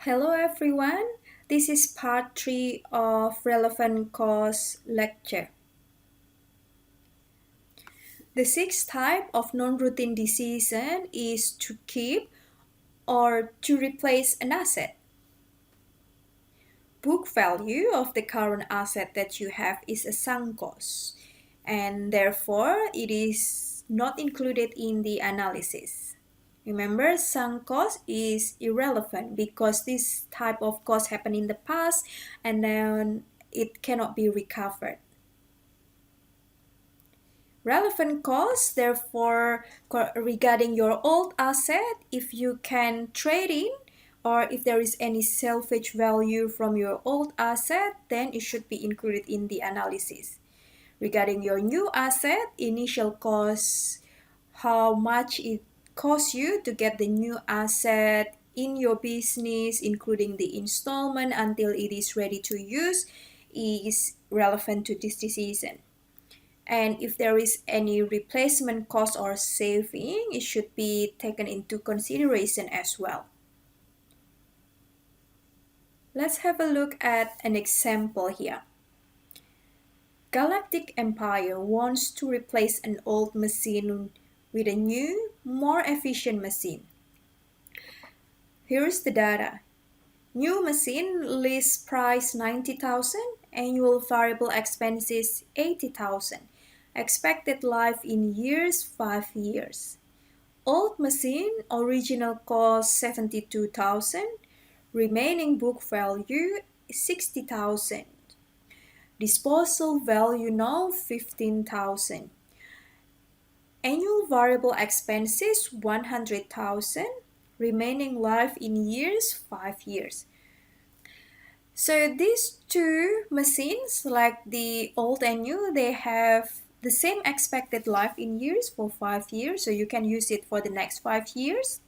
Hello everyone, this is part 3 of Relevant Cost lecture. The sixth type of non-routine decision is to keep or to replace an asset. Book value of the current asset that you have is a sunk cost, and therefore it is not included in the analysis. Remember, sunk cost is irrelevant because this type of cost happened in the past and then it cannot be recovered. Relevant costs, therefore, regarding your old asset, if you can trade in or if there is any salvage value from your old asset, then it should be included in the analysis. Regarding your new asset, initial costs, how much it costs you to get the new asset in your business, including the installment until it is ready to use, is relevant to this decision. And if there is any replacement cost or saving, it should be taken into consideration as well. Let's have a look at an example here. Galactic Empire wants to replace an old machine with a new, more efficient machine. Here's the data. New machine list price 90,000, annual variable expenses 80,000. Expected life in years 5 years. Old machine original cost 72,000, remaining book value 60,000. Disposal value now 15,000. Annual variable expenses 100,000, remaining life in years 5 years. So these two machines, like the old and new, they have the same expected life in years for 5 years, so you can use it for the next 5 years.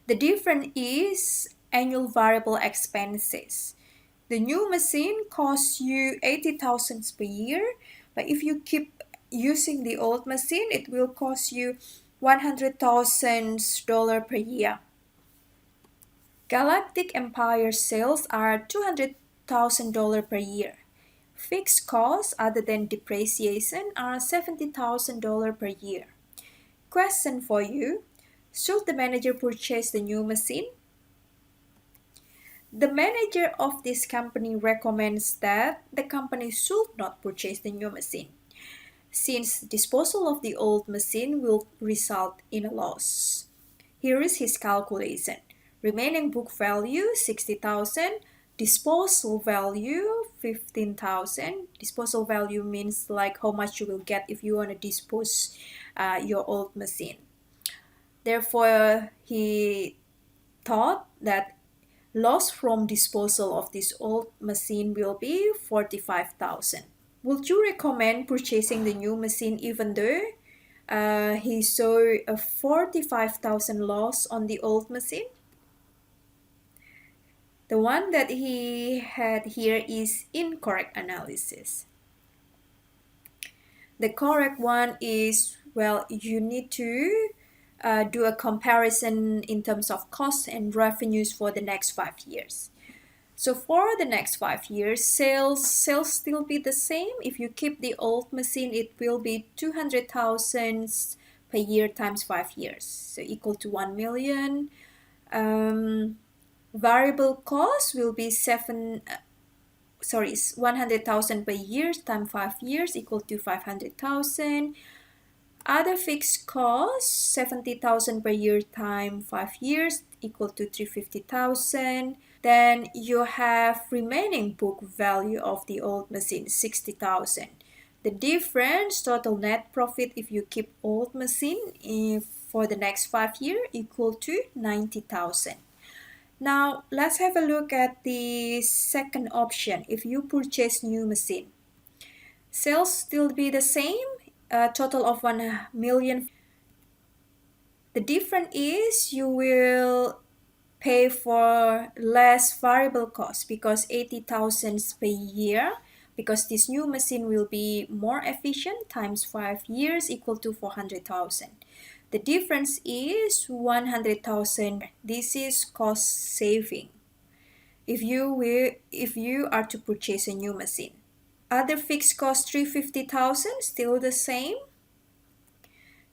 The difference is annual variable expenses. The new machine costs you 80,000 per year, but if you keep using the old machine, it will cost you $100,000 per year. Galactic Empire sales are $200,000 per year. Fixed costs other than depreciation are $70,000 per year. Question for you. Should the manager purchase the new machine? The manager of this company recommends that the company should not purchase the new machine, since disposal of the old machine will result in a loss. Here is his calculation. Remaining book value 60,000, disposal value 15,000. Disposal value means like how much you will get if you want to dispose your old machine. Therefore, he thought that loss from disposal of this old machine will be 45,000. Would you recommend purchasing the new machine even though he saw a 45,000 loss on the old machine? The one that he had here is incorrect analysis. The correct one is, well, you need to do a comparison in terms of costs and revenues for the next 5 years. So for the next 5 years, sales still be the same. If you keep the old machine, it will be 200,000 per year times 5 years, so equal to 1 million. Variable cost will be 100,000 per year times 5 years equal to 500,000. Other fixed costs 70,000 per year times 5 years equal to 350,000. Then you have remaining book value of the old machine 60,000. The difference total net profit if you keep old machine for the next 5 years equal to 90,000. Now let's have a look at the second option. If you purchase new machine, sales still be the same, a total of 1 million. The difference is you will pay for less variable cost because 80,000 per year, because this new machine will be more efficient times 5 years equal to 400,000. The difference is 100,000. This is cost saving if you are to purchase a new machine. Other fixed cost 350,000, still the same.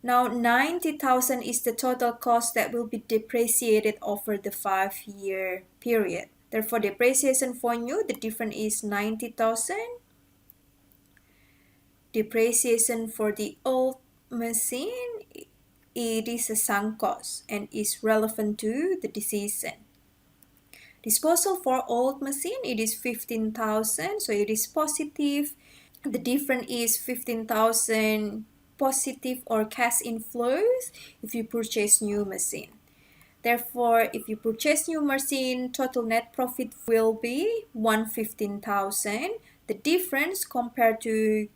Now 90,000 is the total cost that will be depreciated over the 5-year period. Therefore, depreciation for new, the difference is 90,000. Depreciation for the old machine, it is a sunk cost and is relevant to the decision. Disposal for old machine, it is 15,000, so it is positive. The difference is 15,000 positive or cash inflows if you purchase new machine. Therefore, if you purchase new machine, total net profit will be 115,000. The difference compared to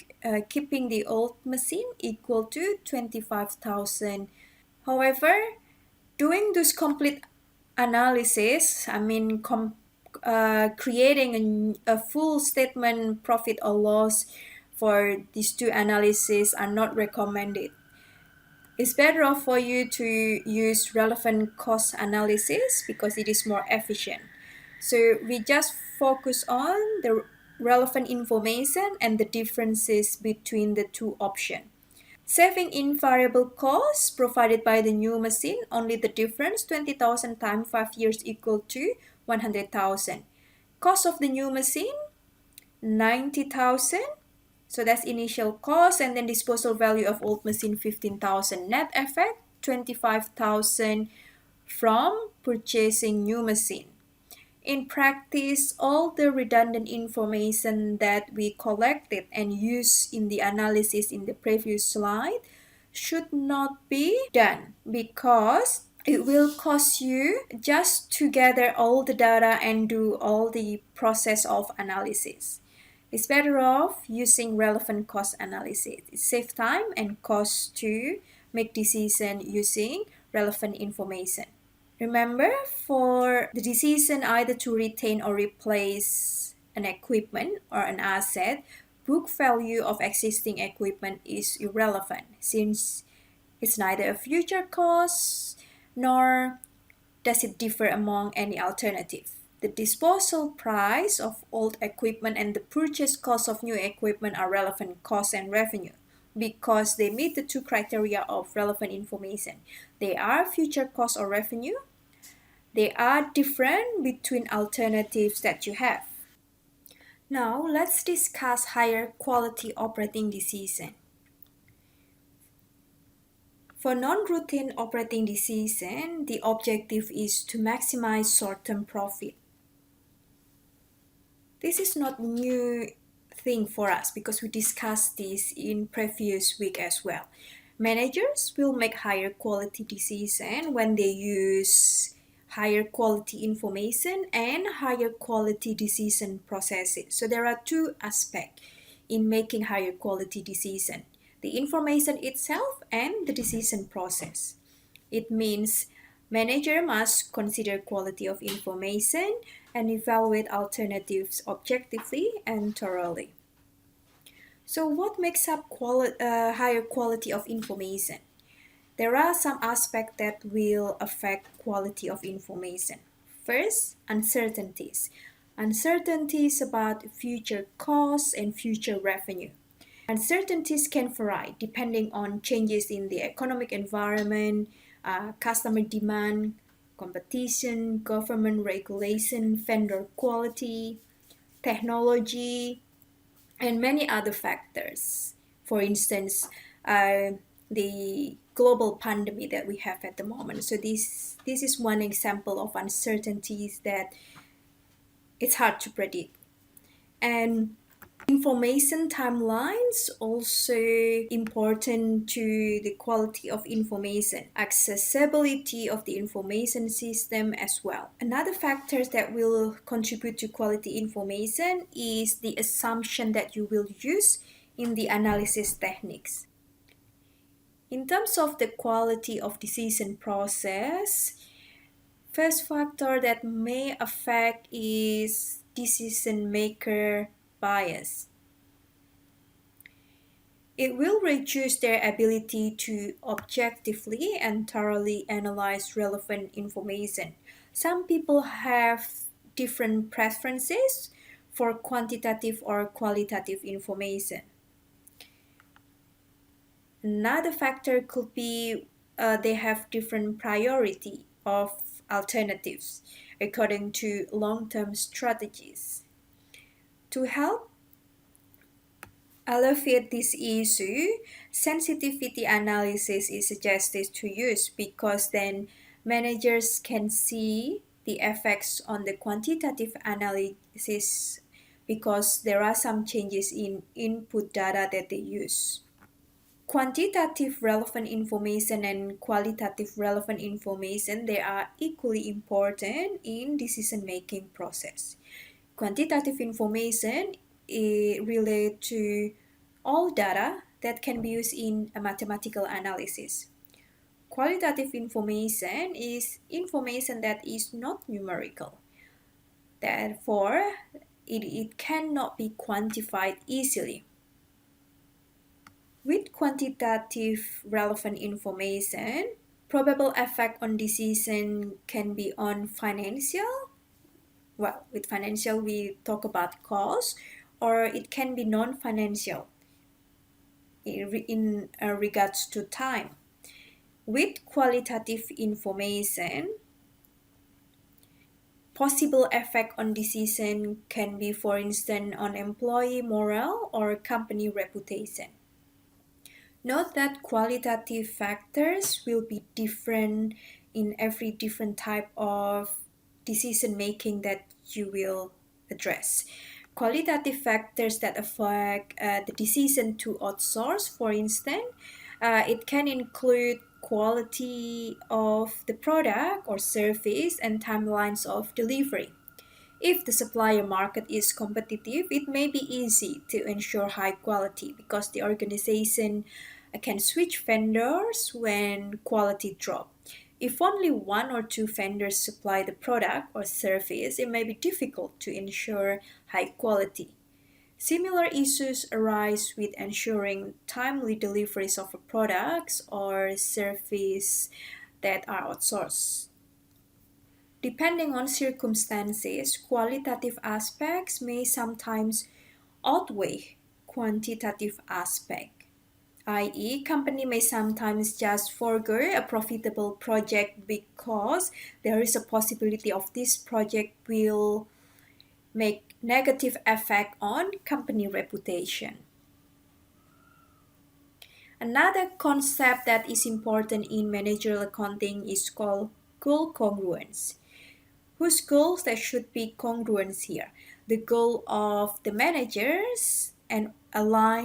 keeping the old machine equal to 25,000. However, doing this complete analysis, creating a full statement profit or loss for these two analyses are not recommended. It's better off for you to use relevant cost analysis because it is more efficient. So we just focus on the relevant information and the differences between the two options. Saving in variable costs provided by the new machine, only the difference 20,000 times 5 years equal to 100,000. Cost of the new machine 90,000. So that's initial cost, and then disposal value of old machine 15,000. Net effect 25,000 from purchasing new machine. In practice, all the redundant information that we collected and used in the analysis in the previous slide should not be done because it will cost you just to gather all the data and do all the process of analysis. It's better off using relevant cost analysis. It saves time and cost to make decision using relevant information. Remember, for the decision either to retain or replace an equipment or an asset, book value of existing equipment is irrelevant since it's neither a future cost nor does it differ among any alternative. The disposal price of old equipment and the purchase cost of new equipment are relevant costs and revenue because they meet the two criteria of relevant information. They are future cost or revenue. They are different between alternatives that you have. Now let's discuss higher quality operating decision. For non-routine operating decision, the objective is to maximize short-term profit. This is not new thing for us because we discussed this in previous week as well. Managers will make higher quality decision when they use higher quality information and higher quality decision processes. So there are two aspects in making higher quality decision: the information itself and the decision process. It means manager must consider quality of information and evaluate alternatives objectively and thoroughly. So what makes up higher quality of information? There are some aspects that will affect quality of information. First, uncertainties. Uncertainties about future costs and future revenue. Uncertainties can vary depending on changes in the economic environment, customer demand, competition, government regulation, vendor quality, technology, and many other factors. For instance, the global pandemic that we have at the moment. So this is one example of uncertainties that it's hard to predict. And information timelines also important to the quality of information, accessibility of the information system as well. Another factor that will contribute to quality information is the assumption that you will use in the analysis techniques. In terms of the quality of decision process, first factor that may affect is decision maker bias. It will reduce their ability to objectively and thoroughly analyze relevant information. Some people have different preferences for quantitative or qualitative information. Another factor could be they have different priority of alternatives according to long-term strategies. To help alleviate this issue, sensitivity analysis is suggested to use because then managers can see the effects on the quantitative analysis because there are some changes in input data that they use. Quantitative relevant information and qualitative relevant information, they are equally important in decision making process. Quantitative information relate to all data that can be used in a mathematical analysis. Qualitative information is information that is not numerical. Therefore, it cannot be quantified easily. With quantitative relevant information, probable effect on decision can be on financial. Well, with financial we talk about cost, or it can be non-financial in regards to time. With qualitative information, possible effect on decision can be, for instance, on employee morale or company reputation. Note that qualitative factors will be different in every different type of decision making that you will address. Qualitative factors that affect the decision to outsource, for instance, it can include quality of the product or service and timelines of delivery. If the supplier market is competitive, it may be easy to ensure high quality because the organization can switch vendors when quality drops. If only one or two vendors supply the product or service, it may be difficult to ensure high quality. Similar issues arise with ensuring timely deliveries of products or service that are outsourced. Depending on circumstances, qualitative aspects may sometimes outweigh quantitative aspects, i.e., company may sometimes just forego a profitable project because there is a possibility of this project will make negative effect on company reputation. Another concept that is important in managerial accounting is called goal congruence. Whose goals that should be congruence here? The goal of the managers and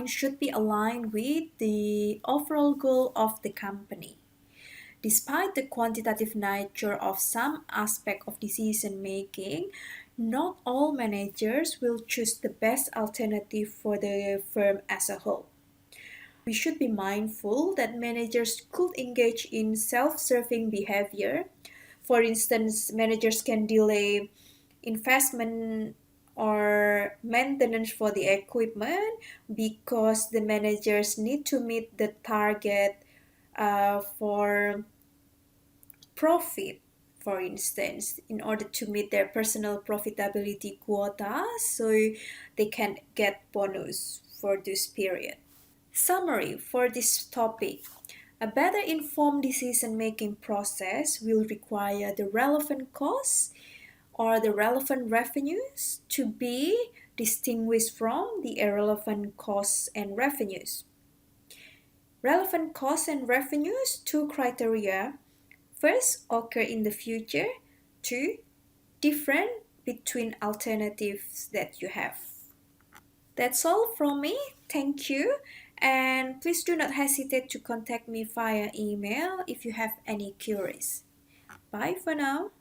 should be aligned with the overall goal of the company. Despite the quantitative nature of some aspect of decision making, not all managers will choose the best alternative for the firm as a whole. We should be mindful that managers could engage in self-serving behavior. For instance, managers can delay investment or maintenance for the equipment because the managers need to meet the target for profit, for instance, in order to meet their personal profitability quota, so they can get bonus for this period. Summary for this topic. A better informed decision-making process will require the relevant costs or the relevant revenues to be distinguished from the irrelevant costs and revenues. Relevant costs and revenues, two criteria. First, occur in the future. Two, different between alternatives that you have. That's all from me. Thank you. And please do not hesitate to contact me via email if you have any queries. Bye for now.